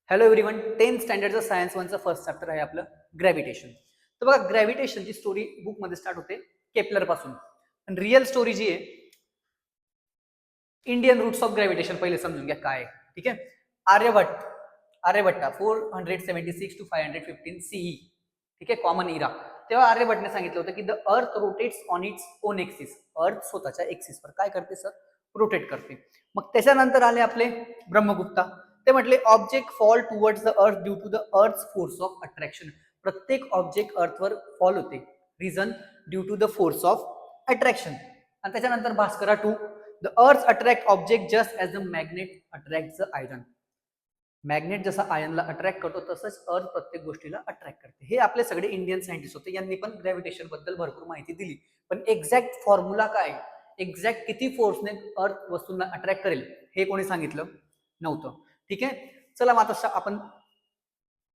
Hello everyone, 10th स्टँडर्डचं science वनचं first chapter आहे आपलं ग्रॅव्हिटेशन. तर बघा, ग्रॅव्हिटेशनची स्टोरी बुकमध्ये स्टार्ट होते केपलर पासून. आणि रिअल स्टोरी जी आहे, इंडियन रूट्स ऑफ ग्रॅव्हिटेशन पहिले समजून घ्या काय आहे. ठीक आहे. Aryabhata 476 to 515 CE. ठीक आहे, कॉमन इरा. तेव्हा आर्यभट्टने सांगितलं होतं की the earth rotates on its own axis. अर्थ स्वतःच्या एक्सिसवर काय करते सर? रोटेट करते. मग त्याच्यानंतर आले आपले ब्रह्मगुप्ता. ते म्हटले object fall towards the earth due to the earth force of attraction. प्रत्येक ऑब्जेक्ट अर्थवर फॉल होते. Reason due to the force of attraction. आणि त्याच्यानंतर Bhaskara 2, the earth attract object just as the magnet attract the iron. Magnet जसा आयनला attract करतो तसंच अर्थ प्रत्येक गोष्टीला अट्रॅक्ट करते. हे आपले सगळे इंडियन सायंटिस्ट होते, यांनी पण ग्रॅव्हिटेशन बद्दल भरपूर माहिती दिली. पण एक्झॅक्ट फॉर्म्युला काय, एक्झॅक्ट किती फोर्सने अर्थ वस्तूंना अट्रॅक्ट करेल हे कोणी सांगितलं नव्हतं. ठीक आहे. चला मग आता आपण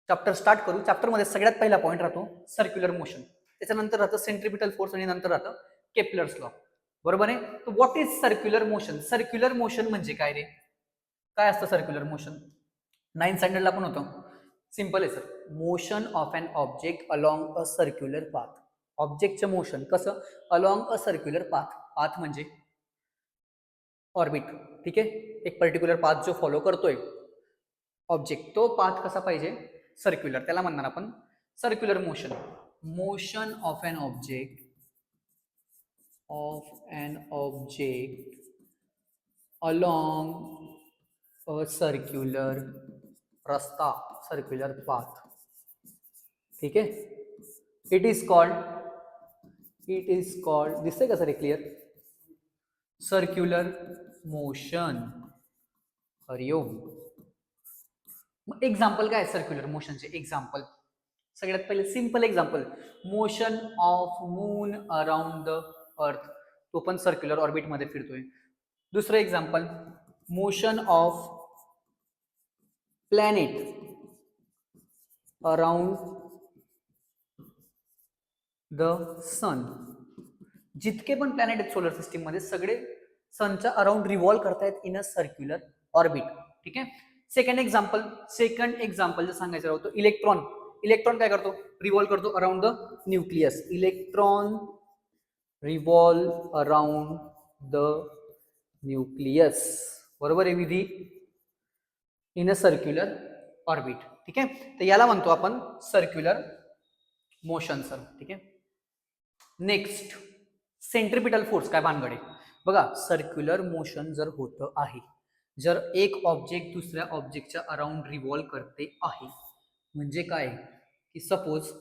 चॅप्टर स्टार्ट करू. चॅप्टरमध्ये सगळ्यात पहिला पॉईंट राहतो सर्क्युलर मोशन, त्याच्यानंतर राहतं सेंट्रिपिटल फोर्स आणि नंतर राहतं केपलर्स लॉ. बरोबर आहे. तर what is circular motion? Circular motion म्हणजे काय रे? काय असतं सर्क्युलर मोशन? 9th स्टँडर्डला पण होतं. सिंपल आहे sir. Motion of an object along a circular path. ऑब्जेक्टचं मोशन कसं? Along a circular path. Path म्हणजे ऑर्बिट. ठीक आहे. एक पर्टिक्युलर पाथ जो फॉलो करतोय ऑब्जेक्ट, तो पाथ कसा पाहिजे? सर्क्युलर. त्याला म्हणणार आपण circular motion. Motion of an object along a circular रस्ता, सर्क्युलर पाथ. ठीक आहे. इट इज कॉल्ड दिसतंय का sir clear? Circular motion. Hariom. मग एक्झाम्पल काय सर्क्युलर मोशनचे? एक्झाम्पल सगळ्यात पहिले simple example, motion of moon around the earth. तो पण सर्क्युलर ऑर्बिट मध्ये फिरतोय. दुसरं example, motion of planet around the sun. जितके पण प्लॅनेट आहेत सोलर सिस्टीम मध्ये सगळे सनच्या अराउंड रिव्हॉल्व करतायत इन अ सर्क्युलर ऑर्बिट. ठीक आहे. सेकंड एक्झाम्पल जर सांगायचं होतं, इलेक्ट्रॉन काय करतो? रिव्हॉल्व करतो around the nucleus. Electron revolve around the nucleus. बरोबर आहे विधी? In a circular orbit. ठीक आहे. तर याला म्हणतो आपण सर्क्युलर मोशन सर. ठीक आहे. Next, centripetal force. काय भानगडे? बघा, सर्क्युलर मोशन जर होतं आहे, जर एक ऑब्जेक्ट दुसऱ्या ऑब्जेक्टच्या अराउंड रिव्हॉल्व करते आहे, म्हणजे काय की सपोज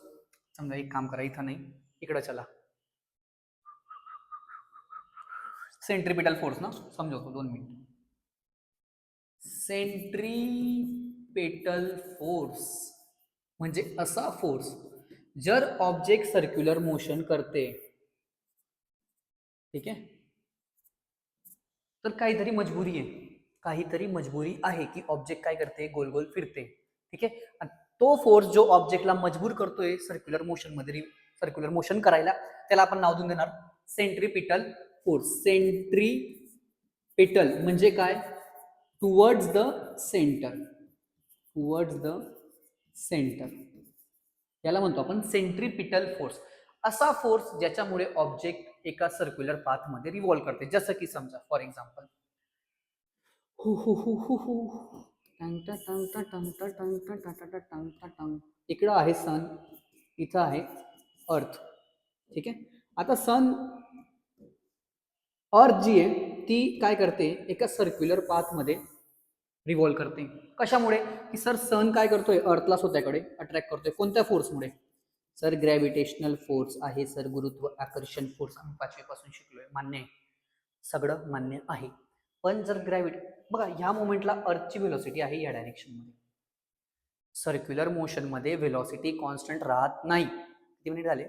समजा एक काम करा, इथं नाही इकडं चला. सेंट्रिपिटल फोर्स ना समजवतो, 2 मिनिट. सेंट्रिपेटल फोर्स म्हणजे असा फोर्स जर ऑब्जेक्ट सर्क्युलर मोशन करते, ठीक आहे, तर काहीतरी मजबुरी आहे की ऑब्जेक्ट काय करते? गोल गोल फिरते. ठीक आहे. आणि तो फोर्स जो ऑब्जेक्टला मजबूर करतोय सर्क्युलर मोशन करायला, त्याला आपण नाव देऊन देणार सेंट्रिपिटल फोर्स. सेंट्रिपिटल म्हणजे काय? Towards the centre. याला म्हणतो आपण सेंट्रिपिटल फोर्स. असा फोर्स ज्याच्यामुळे ऑब्जेक्ट एका सर्क्युलर पाथ मध्ये रिव्हॉल्व करते. जसं की समजा फॉर एक्झाम्पल, इकडं आहे सन, इथं आहे अर्थ. ठीक आहे. आता अर्थ जी आहे ती काय करते? एका सर्क्युलर पाथ मध्ये रिव्हॉल्व करते. कशामुळे? की सर सन काय करतोय? अर्थला स्वतःकडे अट्रॅक्ट करतोय. कोणत्या फोर्समुळे? सर ग्रॅव्हिटेशनल फोर्स आहे सर, गुरुत्व आकर्षण फोर्स. आम्ही 5वी पासून शिकलोय, मान्य आहे, सगळं मान्य आहे. पण जर बघा, ह्या मोमेंटला अर्थची व्हेलॉसिटी आहे या डायरेक्शन मध्ये. सर्क्युलर मोशन मध्ये व्हेलॉसिटी कॉन्स्टंट राहत नाही. किती मिनिट झाले?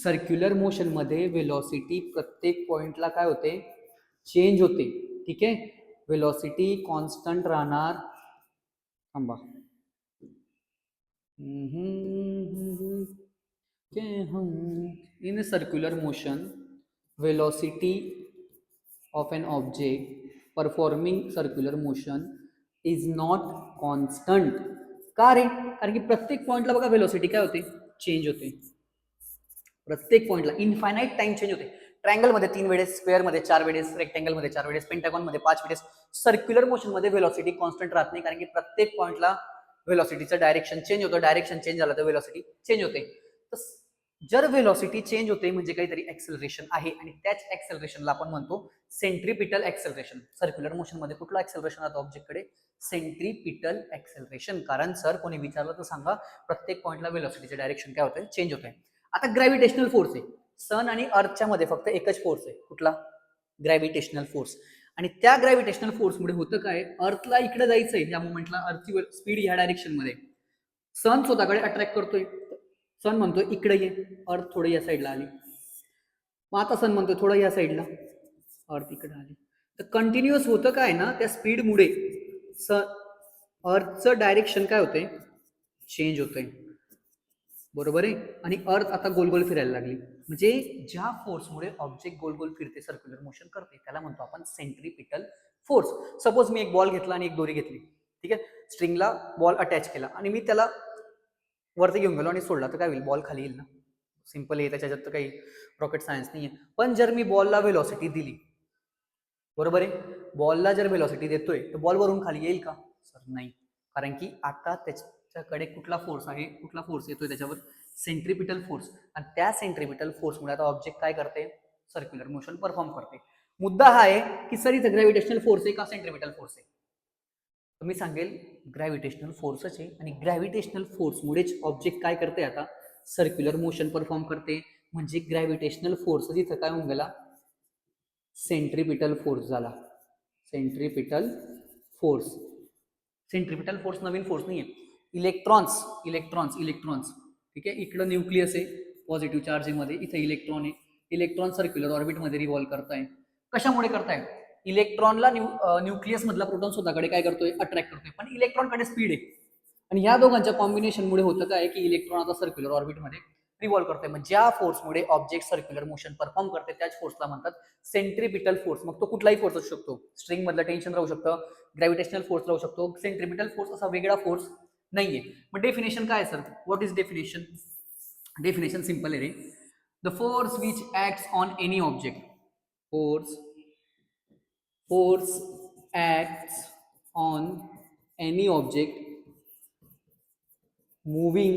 सर्क्युलर मोशन मध्ये व्हेलॉसिटी प्रत्येक पॉइंटला काय होते? चेंज होते. ठीक आहे. व्हेलॉसिटी कॉन्स्टंट राहणार. थांबा. In circular motion velocity of an object performing circular motion is not constant. का रे? कारण की प्रत्येक पॉइंटला बघा व्हेलॉसिटी काय होते, चेंज होते. प्रत्येक पॉइंटला इन्फायनाईट टाइम चेंज होते. ट्रायंगल मध्ये 3 वेळेस, स्क्वेअर मध्ये 4 वेळेस, रेक्टेंगल मध्ये 4 वेळेस, पेंटागॉन मध्ये 5 वेळेस. सर्क्युलर मोशन मध्ये व्हेलॉसिटी कॉन्स्टंट राहत नाही, कारण की प्रत्येक पॉइंटला व्हेलॉसिटीचं डायरेक्शन चेंज होतं. डायरेक्शन चेंज झालं तर व्हेलॉसिटी चेंज होते. तर जर व्हेलॉसिटी चेंज होते म्हणजे काहीतरी ऍक्सेलरेशन आहे, आणि त्याच ऍक्सेलरेशनला आपण म्हणतो सेंट्रीपिटल ऍक्सेलरेशन. सर्क्युलर मोशन मध्ये कुठलं ऍक्सेलरेशन राहतं ऑब्जेक्टकडे? Centripetal acceleration. कारण सर कोणी विचारलं तर सांगा प्रत्येक पॉइंटला व्हेलॉसिटीचे डायरेक्शन काय होतंय, चेंज होतंय. आता ग्रॅव्हिटेशनल फोर्स आहे. सन आणि अर्थच्या मध्ये फक्त एकच फोर्स आहे, कुठला? Gravitational force. आणि त्या ग्रॅव्हिटेशनल फोर्समुळे होतं काय, अर्थला इकडे जायचंय या मोमेंटला, अर्थची स्पीड ह्या डायरेक्शन मध्ये, सन स्वतःकडे अट्रॅक्ट करतोय. सन म्हणतोय इकडे ये, अर्थ थोडं या साईडला आली. मग आता सन म्हणतोय थोडं या साईडला, अर्थ इकडे आली. तर कंटिन्युअस होतं काय ना, त्या स्पीडमुळे अर्थचं डायरेक्शन काय होतंय, चेंज होतंय. बरोबर आहे. आणि अर्थ आता गोल गोल फिरायला लागली. म्हणजे ज्या फोर्समुळे ऑब्जेक्ट गोल गोल फिरते, सर्क्युलर मोशन करते, त्याला म्हणतो आपण सेंट्रीपिटल फोर्स. सपोज मी एक बॉल घेतला आणि एक दोरी घेतली, ठीक आहे, स्ट्रिंगला बॉल अटॅच केला आणि मी त्याला वरती घेऊन गेलो आणि सोडला, तर काय होईल, बॉल खाली येईल ना. सिंपल आहे, त्याच्यात तर काही रॉकेट सायन्स नाही आहे. पण जर मी बॉलला व्हेलॉसिटी दिली, बरोबर आहे, बॉलला जर व्हेलॉसिटी देतोय तर बॉल वरून खाली येईल का? सर नाही. कारण की आता त्याच्याकडे कुठला फोर्स आहे, कुठला फोर्स येतोय त्याच्यावर, सेंट्रीपिटल फोर्स. आणि त्या सेंट्रीपिटल फोर्समुळे आता ऑब्जेक्ट काय करते, सर्क्युलर मोशन परफॉर्म करते. मुद्दा हा आहे की सर इथं ग्रॅव्हिटेशनल फोर्स आहे का सेंट्रीपिटल फोर्स आहे? तर मी सांगेल ग्रॅव्हिटेशनल फोर्सच आहे. आणि ग्रॅव्हिटेशनल फोर्समुळेच ऑब्जेक्ट काय करते, आता सर्क्युलर मोशन परफॉर्म करते. म्हणजे ग्रॅव्हिटेशनल फोर्स इथं काय होऊन गेला, सेंट्रीपिटल फोर्स झाला. Centripetal force. सेंट्रीपिटल फोर्स नवीन फोर्स नाही आहे. इलेक्ट्रॉन्स इलेक्ट्रॉन्स इलेक्ट्रॉन्स ठीक आहे, इकडं न्यूक्लियस आहे पॉझिटिव्ह चार्ज मध्ये, इथे इलेक्ट्रॉन आहे. इलेक्ट्रॉन सर्क्युलर ऑर्बिटमध्ये रिव्हॉल्व करताय. कशामुळे करताय? इलेक्ट्रॉनला न्यूक्लियस मधला प्रोटॉन स्वतःकडे काय करतोय, अट्रॅक्ट करतोय. पण इलेक्ट्रॉनकडे स्पीड आहे, आणि ह्या दोघांच्या कॉम्बिनेशनमुळे होतं काय की इलेक्ट्रॉन आता सर्क्युलर ऑर्बिटमध्ये रिव्हॉल्व करतोय. मग ज्या फोर्समुळे ऑब्जेक्ट सर्क्युलर मोशन परफॉर्म करते त्याच फोर्सला म्हणतात सेंट्रीपिटल फोर्स. मग तो कुठलाही फोर्स असू शकतो, स्ट्रिंग मधलं टेन्शन राहू शकतं, ग्रॅव्हिटेशनल फोर्स राहू शकतो. सेंट्रीपिटल फोर्स असा वेगळा फोर्स नाहीये. मग डेफिनेशन काय sir, what is definition? Definition simple आहे रे. The force which acts on any object, force acts on any object moving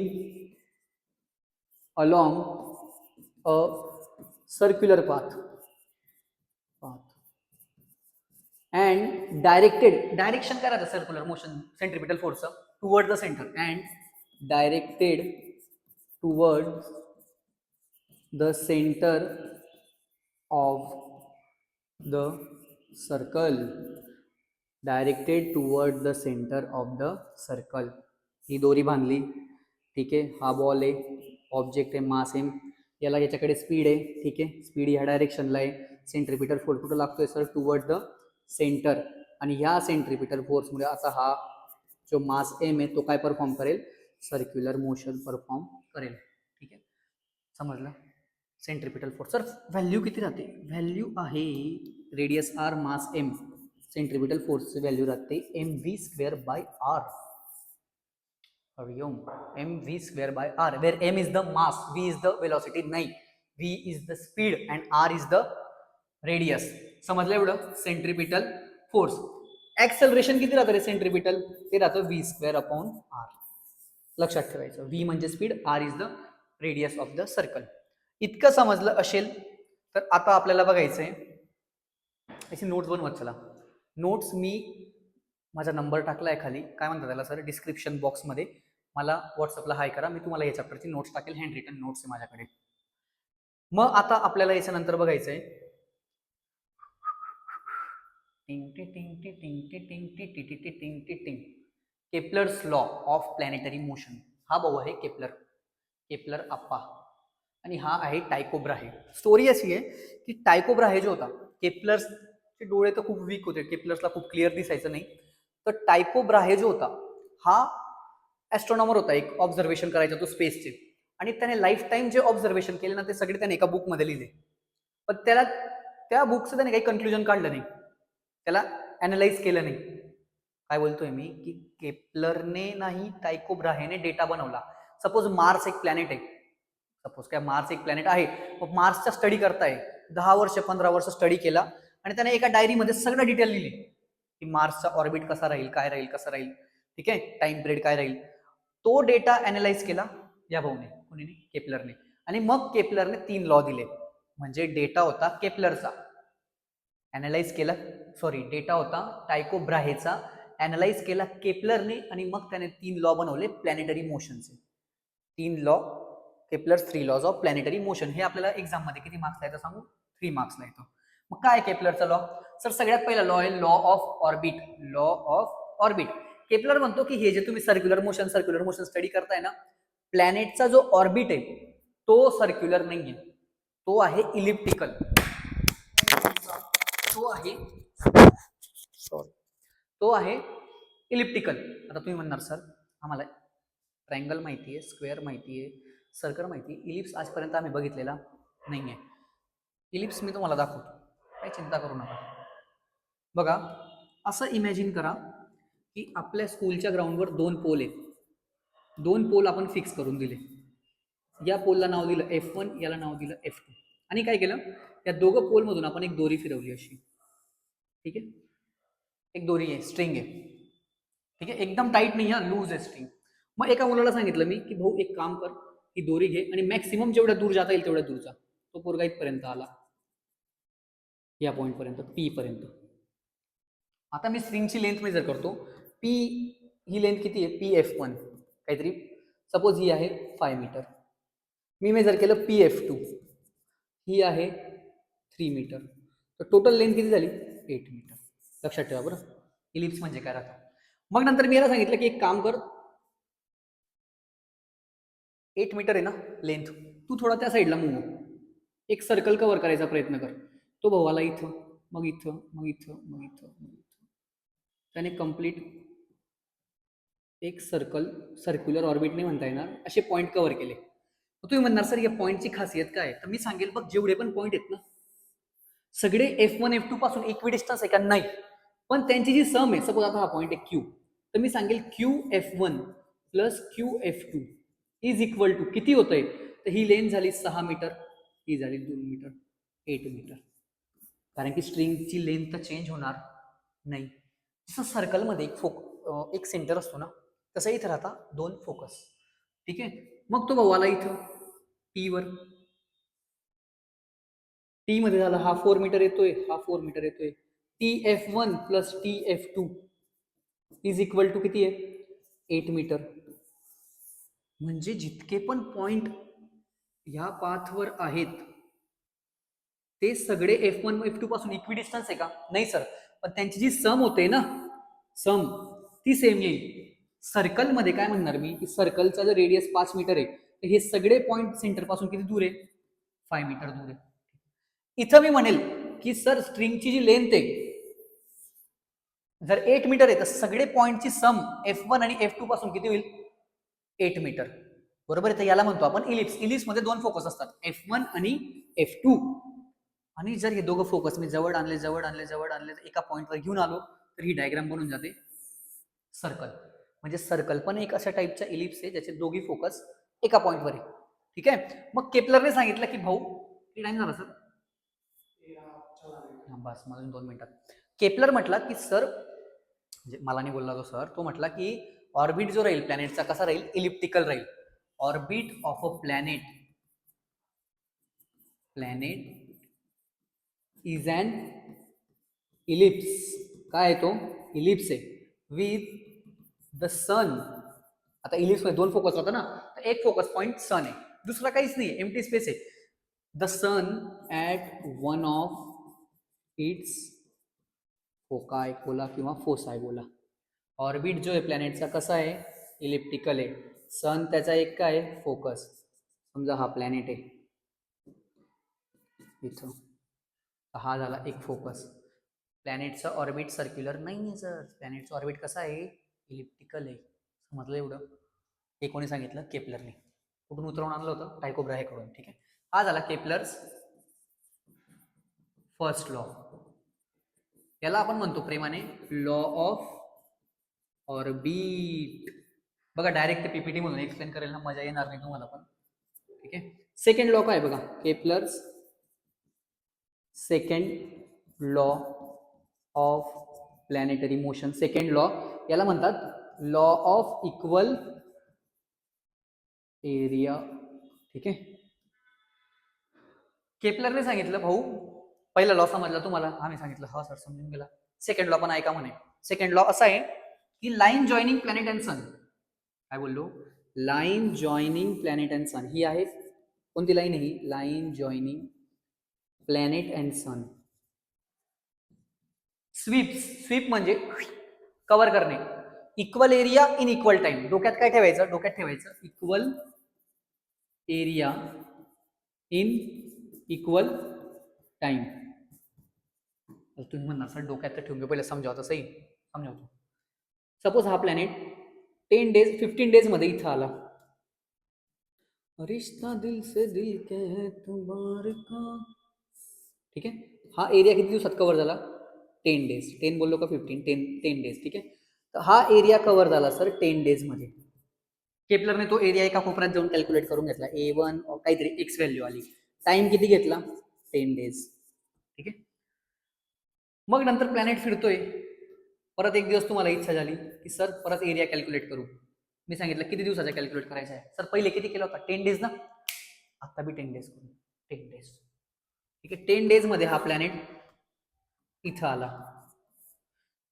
along a circular path and direction काय राहतं circular motion centripetal force toward the centre, and directed towards the center of the circle, directed toward the centre of the circle. ही दोरी बांधली, ठीक आहे, हा ball आहे, object आहे, मास आहे, याला याच्याकडे स्पीड आहे, ठीक आहे, स्पीड ह्या डायरेक्शनला आहे. सेंट्रीपिटल फोर्स कुठं लागतोय सर, टुवर्ड द सेंटर. आणि ह्या सेंट्रीपिटल फोर्समुळे आता हा जो मास एम आहे तो काय परफॉर्म करेल, सर्क्युलर मोशन परफॉर्म करेल. ठीक आहे, समजलं. सेंट्रीपिटल फोर्स सर व्हॅल्यू किती राहते? व्हॅल्यू आहे radius R, mass M. Centripetal फोर्सची व्हॅल्यू राहते M V square by R. Hariom. M V square by R, where M is the mass, V is the velocity. नाही, V is the speed and R is the radius. समजलं एवढं? Centripetal force. Acceleration किती राहतं रे centripetal? ते राहतं V square upon R. लक्षात ठेवायचं, V म्हणजे speed, R is the radius of the circle. इतकं समजलं असेल तर आता आपल्याला बघायचंय अशी नोट्स बनवत चला. नोट्स मी माझा नंबर टाकलाय खाली, काय म्हणतात त्याला सर, डिस्क्रिप्शन बॉक्समध्ये. मला व्हॉट्सअपला हाय करा, मी तुम्हाला या चॅप्टरची नोट्स टाकेल, हँड रिटन नोट्स आहे माझ्याकडे. मग आता आपल्याला याच्यानंतर बघायचंय Kepler's law of planetary motion. हा भाऊ आहे केपलर, केपलर आप्पा, आणि हा आहे टायको ब्राहे. स्टोरी अशी आहे की टायको ब्राहे जो होता, केपलर्सचे डोळे तर खूप वीक होते, केपलर्सला खूप क्लिअर दिसायचं नाही. तर टायको ब्राहे जो होता हा ॲस्ट्रॉनॉमर होता, एक ऑब्झर्वेशन करायचा तो स्पेसचे. आणि त्याने लाईफ टाईम जे ऑब्झर्वेशन केले ना ते सगळे त्याने एका बुकमध्ये लिहिले. पण त्याला त्या बुकचं त्याने काही कन्क्लुजन काढलं नाही, त्याला ॲनालाइज केलं नाही. काय बोलतोय मी की केप्लरने नाही टायको ब्राहेने डेटा बनवला. सपोज मार्स एक प्लॅनेट आहे, सपोज काय मार्स एक प्लॅनेट आहे, मग मार्सचा स्टडी करताय, 10 वर्ष 15 वर्ष स्टडी केला आणि त्याने एका डायरीमध्ये सगळं डिटेल लिहिली की मार्सचा ऑर्बिट कसा राहील, काय राहील, कसं राहील, ठीक आहे, टाइम पिरियड काय राहील. तो डेटा अनालाइज केला या भाऊने, कोणी केप्लरने, आणि मग केप्लरने 3 लॉ दिले. म्हणजे डेटा होता केप्लरचा, अनालाइज केला, सॉरी डेटा होता टायको ब्राहेचा, अनालाइज केला केप्लरने, आणि मग त्याने 3 लॉ बनवले प्लॅनेटरी मोशनचे. 3 law Kepler's 3 laws of planetary motion. हे आपल्याला एक्झाम मध्ये किती मार्क्सला येतं सांगू? 3 मार्क्सला येतं. मग काय केप्लरचा लॉ? सर सगळ्यात पहिला लॉ आहे law of orbit. Law of orbit. Kepler म्हणतो की हे जे तुम्ही सर्क्युलर मोशन स्टडी करताय ना, प्लॅनेटचा जो ऑर्बिट आहे तो सर्क्युलर नाहीये, तो आहे इलिप्टिकल. तो आहे इलिप्टिकल. आता तुम्ही म्हणणार सर आम्हाला ट्रायंगल माहिती आहे, स्क्वेअर माहिती आहे, सर्कल माहिती आहे, इलिप्स आजपर्यंत आम्ही बघितलेला नाहीये. इलिप्स मी तुम्हाला दाखवतो, काही चिंता करू नका. बघा, असं इमॅजिन करा की आपल्या स्कूलच्या ग्राउंडवर 2 पोल आहेत. 2 पोल आपण फिक्स करून दिले. या पोलला नाव दिलं F1, याला नाव दिलं F2, आणि काय केलं, या दोघं पोलमधून आपण एक दोरी फिरवली अशी, ठीक आहे, एक दोरी आहे, स्ट्रिंग आहे, ठीक आहे, एकदम टाईट नाही आहे, लूज आहे स्ट्रिंग. मग एका मुलाला सांगितलं मी की भाऊ एक काम कर, ही दोरी घे आणि मॅक्सिमम जेवढ्या दूर जाता येईल तेवढ्या दूर जा. तो पोरगा इथपर्यंत आला, या पॉईंट पर्यंत, P पर्यंत. आता मी स्ट्रिंगची लेंथ मेजर करतो. P ही लेंथ किती आहे? PF1 काहीतरी, सपोज ही आहे 5 मीटर. मी मेजर केलं PF2, ही आहे 3 मीटर. तर टोटल लेंथ किती झाली? 8 मीटर. लक्षात ठेवा बरं, इलिप्स म्हणजे काय राहतं. मग नंतर मी याला सांगितलं की एक काम कर, 8 मीटर आहे ना लेंथ, तू थोडा त्या साईडला मूव, एक सर्कल कव्हर करायचा प्रयत्न कर. तो भाऊ आला इथं, मग इथं, मग इथं, मग इथं, मग इथं. त्याने कम्प्लीट एक सर्क्युलर ऑर्बिट नाही म्हणता येणार, असे पॉईंट कव्हर केले. तुम्ही म्हणणार सर या पॉईंटची खासियत काय? तर मी सांगेल बघ, जेवढे पण पॉईंट आहेत ना सगळे F1 F2 पासून इक्विडिस्टन्स आहे का? नाही, पण त्यांची जी सम आहे, सपोज आता हा पॉईंट आहे Q, तर मी सांगेल QF1 plus QF2 is equal to किती होतंय? तर ही लेंथ झाली 6 मीटर, ही झाली 2 मीटर, 8 मीटर. कारण की स्ट्रिंगची लेंथ तर चेंज होणार नाही. जसं सर्कलमध्ये एक सेंटर असतो ना, तसं इथं राहता 2 फोकस, ठीक आहे. मग तो भाऊ आला इथं T वर, T मध्ये झाला, हा 4 मीटर येतोय, हा 4 मीटर येतोय. TF1 plus TF2 is equal to किती आहे? 8 मीटर. म्हणजे जितके पण पॉइंट ह्या पाथवर आहेत ते सगळे F1 F2 पासून इक्विडिस्टन्स आहे का? नाही सर, पण त्यांची जी सम होते ना, सम ती सेम येईल. सर्कलमध्ये काय म्हणणार मी की सर्कलचा जर रेडियस 5 मीटर आहे तर हे सगळे पॉइंट सेंटर पासून किती दूर आहे? 5 मीटर दूर आहे. इथं मी म्हणेल की सर स्ट्रिंगची जी लेंथ आहे जर 8 मीटर आहे तर सगळे पॉइंटची सम F1 आणि F2 पासून किती होईल? 8 मीटर, बरोबर आहे. तर याला म्हणतो आपण इलिप्स. इलिप्स मध्ये 2 फोकस असतात, F1 आणि F2. आणि जर हे दोघं फोकस मी जवळ आणले एका पॉइंटवर घेऊन आलो तर ही डायग्राम बनून जाते सर्कल. म्हणजे सर्कल पण एक अशा टाईपचा इलिप्स आहे ज्याचे दोघी फोकस एका पॉइंटवर आहे, ठीक आहे. मग केप्लरने सांगितलं की भाऊ, किती टाइम झाला सर? बस, मला 2 मिनिटात. केप्लर म्हटला की सर, म्हणजे मला नाही बोलला तो सर, तो म्हटला की ऑर्बिट जो राहील प्लॅनेटचा कसा राहील? इलिप्टिकल राहील. Orbit of a planet is an ellipse. काय आहे तो? इलिप्स आहे. विथ द सन, आता इलिप्स मध्ये 2 फोकस होता ना, तर एक फोकस पॉइंट सन आहे, दुसरा काहीच नाही, एम्प्टी स्पेस आहे. The sun at one of its foci बोला किंवा फोसाय बोला. ऑर्बिट जो आहे प्लॅनेटचा कसा आहे? इलिप्टिकल आहे. सन त्याचा एक काय आहे? फोकस. समजा हा प्लॅनेट आहे इथं, हा झाला एक फोकस. प्लॅनेटचा ऑर्बिट सर्क्युलर नाही आहे सर, प्लॅनेटचा ऑर्बिट कसा आहे? इलिप्टिकल आहे. समजलं एवढं? हे कोणी सांगितलं? केप्लरने. कुठून उतरवून आणलं होतं? टायको ब्राहेकडून, ठीक आहे. हा झाला केप्लर्स फर्स्ट लॉ. याला आपण म्हणतो प्रेमाने लॉ ऑफ ऑर्बिट. बघा डायरेक्ट ते पीपीटी म्हणून एक्सप्लेन करायला ना मजा येणार नाही तुम्हाला पण. ठीक आहे. सेकंड लॉ काय बघा, Kepler's second law of planetary motion. Second law याला म्हणतात लॉ ऑफ इक्वल एरिया. ठीक आहे. केपलरने सांगितलं भाऊ, पहिला लॉ समजला तुम्हाला, आम्ही सांगितलं हा सर समजून गेला. सेकंड लॉ पण ऐका म्हणे. सेकंड लॉ असा आहे की line joining planet and sun. काय बोललो? Line joining planet and sun. ही आहे कोणती लाईन आहे ही? Line joining planet and sun. Sweep म्हणजे कव्हर करणे. Equal area in equal time. डोक्यात काय ठेवायचं? डोक्यात ठेवायचं equal area in equal time. तुम्ही म्हणणार सर डोक्यात तर ठेवून घे, पहिले समजावतो. सही समजावतो. सपोज हा प्लॅनेट 15 डेज मध्ये इथं आला. रिश्ता दिल से दिल के तुम्हारे का. ठीक आहे. हा एरिया किती दिवसात कव्हर झाला? 10 डेज. 10 बोललो का 15? 10 डेज. ठीक आहे. तर हा एरिया कव्हर झाला सर 10 डेज मध्ये. केपलरने तो एरिया एका कोपऱ्यात जाऊन कॅल्क्युलेट करून घेतला. A1 काहीतरी एक्स व्हॅल्यू आली. टाइम किती घेतला? 10 डेज. ठीक आहे. मग नंतर प्लॅनेट फिरतोय. परत एक दिवस तुम्हाला इच्छा झाली की सर परत एरिया कॅल्क्युलेट करू. मी सांगितलं किती दिवसाचा कॅल्क्युलेट करायचा आहे? सर पहिले किती केला होता? 10 डेज ना. आता बी 10 डेज करू. 10 डेज. ठीक आहे. 10 डेज मध्ये हा प्लॅनेट इथं आला.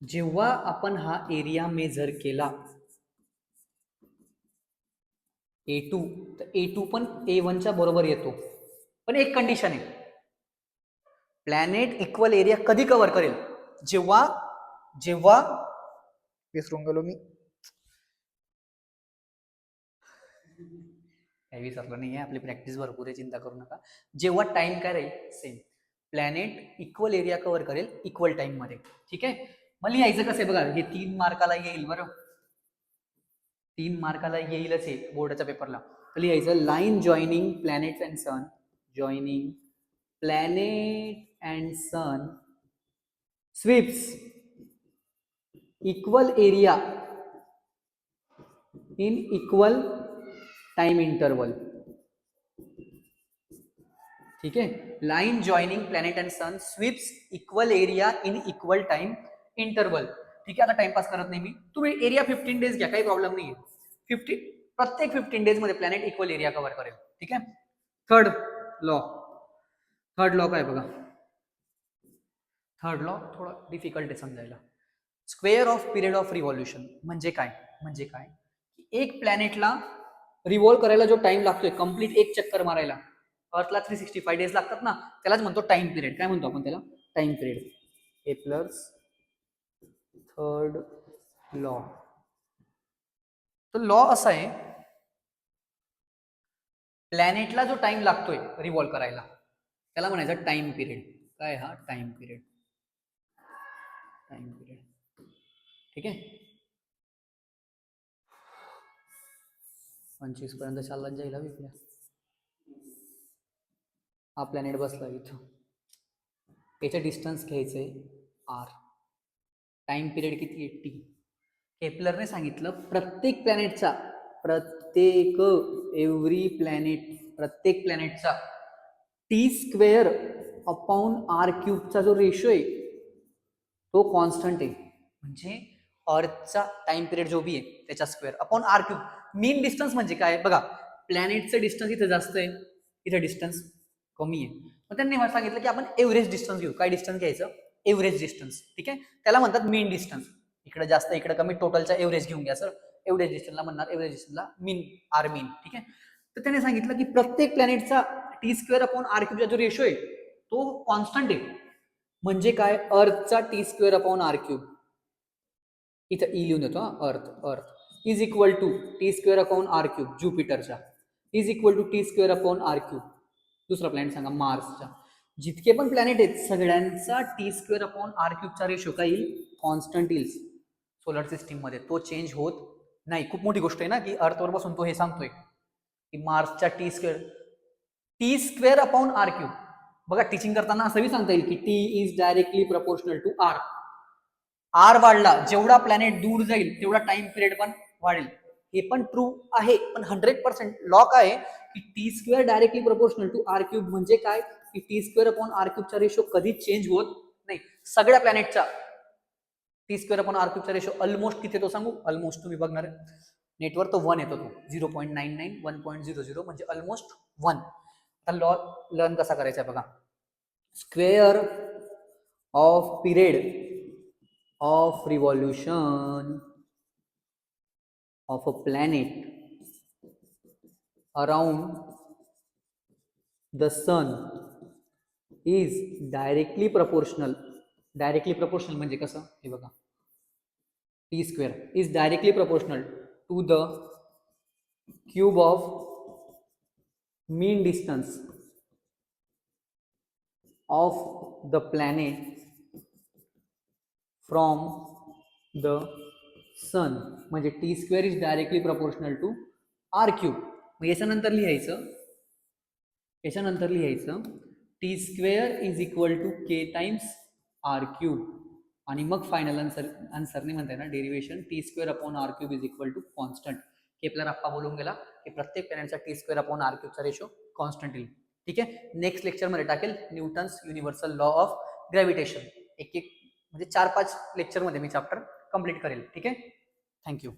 जेव्हा आपण हा एरिया मेजर केला A2, तर A2 पण A1च्या बरोबर येतो. पण एक कंडिशन आहे, प्लॅनेट इक्वल एरिया कधी कव्हर करेल? जेव्हा विसरून गेलो मी, काही विसरलो नाही आहे, आपली प्रॅक्टिस भरपूर आहे, चिंता करू नका. जेव्हा टाइम काय राहील same, planet equal area cover करेल इक्वल टाइम मध्ये. ठीक आहे. मग लिहायचं कसं आहे बघा, हे 3 मार्काला येईल बरं, 3 मार्काला येईलच हे बोर्डाच्या पेपरला. तर लिहायचं line joining planet and sun, joining planet and sun sweeps equal area in equal time interval. ठीक आहे. Line joining planet and sun sweeps equal area in equal time interval. ठीक आहे. आता टाइमपास करत नाही मी, तुम्ही एरिया 15 डेज घ्या, काही प्रॉब्लेम नाही. प्रत्येक 15 डेज मध्ये प्लॅनेट इक्वल एरिया कव्हर करेल. ठीक आहे. थर्ड लॉ काय बघा. थर्ड लॉ थोडा डिफिकल्ट आहे समजायला. Square off period of revolution म्हणजे काय? म्हणजे काय, एक प्लॅनेटला रिव्हॉल्व करायला जो टाइम लागतोय, कंप्लीट एक चक्कर मारायला, अर्थला 365 डेज लागतात ना, त्यालाच म्हणतो टाइम पिरियड. काय म्हणतो आपण त्याला? Time period. Kepler's third law. तर लॉ असा आहे, प्लॅनेटला जो टाइम लागतोय रिव्हॉल्व करायला त्याला म्हणायचं टाइम पिरियड. काय? हा टाइम पिरियड. Time period. ठीक आहे. 25 पर्यंत चालला जाईल विकल्या. हा प्लॅनेट बसला इथं, याचं डिस्टन्स घ्यायचंय R. टाइम पिरियड किती आहे? T. केपलरने सांगितलं प्रत्येक प्लॅनेटचा, प्रत्येक प्लॅनेटचा T² अपॉन R³ चा जो रेशो आहे तो कॉन्स्टंट आहे. म्हणजे अर्थचा टाइम पिरियड जो बी आहे त्याचा स्क्वेअर अपॉन R³. मीन डिस्टन्स म्हणजे काय बघा, प्लॅनेटचं डिस्टन्स इथे जास्त आहे, इथे डिस्टन्स कमी आहे. मग त्यांनी मला सांगितलं की आपण एव्हरेज डिस्टन्स घेऊ. काय डिस्टन्स घ्यायचं? Average distance. ठीक आहे. त्याला म्हणतात मीन डिस्टन्स. इकडे जास्त इकडे कमी, टोटलचा एव्हरेज घेऊन घ्या सर. एव्हरेज डिस्टन्सला म्हणणार, एव्हरेज डिस्टन्सला मीन, आर मीन. ठीक आहे. तर त्याने सांगितलं की प्रत्येक प्लॅनेटचा T² अपॉन R³ चा जो रेशो आहे तो कॉन्स्टंट आहे. म्हणजे काय? अर्थचा T² अपॉन R³, इथं ई लिहून देतो, earth is equal to T² upon R³ ज्युपिटरचा, is equal to T² upon R³. दुसरा प्लॅनेट सांगा, मार्सचा. जितके पण प्लॅनेट आहेत सगळ्यांचा T² अपॉन R³ चा रेशो काय येईल? कॉन्स्टंट येईल सोलर सिस्टीम मध्ये. तो चेंज होत नाही. खूप मोठी गोष्ट आहे ना की अर्थवर बसून तो हे सांगतोय की मार्सच्या T² अपॉन R³. बघा टीचिंग करताना असंही सांगता येईल की T is directly proportional to R. R वाढला, जेवढा प्लॅनेट दूर जाईल तेवढा टाइम पिरियड पण वाढेल. हे पण ट्रू आहे, पण 100% लॉक आहे की T square directly proportional to R cube. म्हणजे काय की टी स्क्वेअर अपॉन आर क्यूबचा रेशो कधीच चेंज होत नाही. सगळ्या प्लॅनेटचा टी स्क्वेअर अपॉन आर क्यूबचा रेशो ऑलमोस्ट किती येतो सांगू? ऑलमोस्ट तुम्ही बघणार नेटवर तो 1 येतो, तो 0.99 1.00 म्हणजे ऑलमोस्ट 1. आता लर्न कसा करायचा आहे बघा. Square off period of revolution of a planet around the sun is directly proportional म्हणजे कसं हे बघा, T square is directly proportional to the cube of mean distance of the planet from the sun. म्हणजे T square is directly proportional to R cube. मग याच्यानंतर लिहायचं T square is equal to K times R cube. आणि मग final आन्सरने म्हणताय ना derivation T square upon R cube is equal to constant. Kepler आप्पा बोलून गेला की प्रत्येक प्लॅनेटचा टी स्क्वेअर अपॉन आर क्यूबचा रेशो कॉन्स्टंट येईल. ठीक आहे. नेक्स्ट लेक्चरमध्ये टाकेल Newton's universal law of gravitation. एक म्हणजे 4-5 लेक्चरमध्ये मी चॅप्टर कंप्लीट करेल. ठीक आहे. थँक्यू.